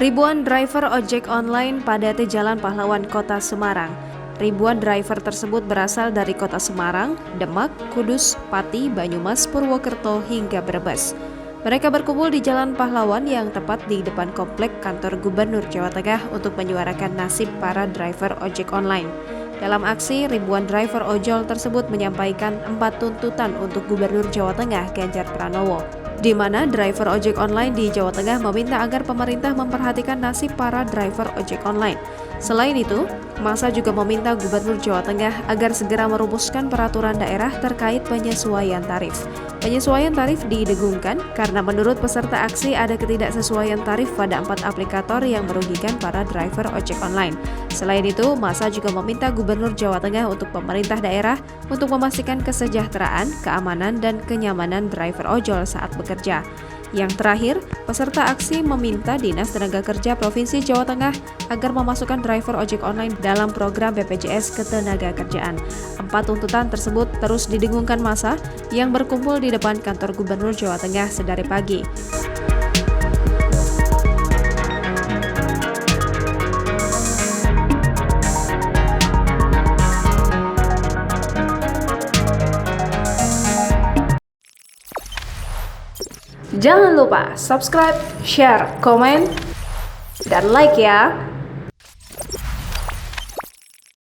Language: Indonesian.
Ribuan driver ojek online padati Jalan Pahlawan Kota Semarang. Ribuan driver tersebut berasal dari Kota Semarang, Demak, Kudus, Pati, Banyumas, Purwokerto, hingga Brebes. Mereka berkumpul di Jalan Pahlawan yang tepat di depan komplek kantor Gubernur Jawa Tengah untuk menyuarakan nasib para driver ojek online. Dalam aksi, ribuan driver ojol tersebut menyampaikan 4 tuntutan untuk Gubernur Jawa Tengah Ganjar Pranowo, di mana driver ojek online di Jawa Tengah meminta agar pemerintah memperhatikan nasib para driver ojek online. Selain itu, massa juga meminta Gubernur Jawa Tengah agar segera merumuskan peraturan daerah terkait penyesuaian tarif. Penyesuaian tarif didengungkan karena menurut peserta aksi ada ketidaksesuaian tarif pada 4 aplikator yang merugikan para driver ojek online. Selain itu, massa juga meminta Gubernur Jawa Tengah untuk pemerintah daerah untuk memastikan kesejahteraan, keamanan, dan kenyamanan driver ojol saat bekerja. Yang terakhir, peserta aksi meminta Dinas Tenaga Kerja Provinsi Jawa Tengah agar memasukkan driver ojek online dalam program BPJS Ketenagakerjaan. 4 tuntutan tersebut terus didengungkan massa yang berkumpul di depan kantor Gubernur Jawa Tengah sedari pagi. Jangan lupa subscribe, share, komen, dan like ya!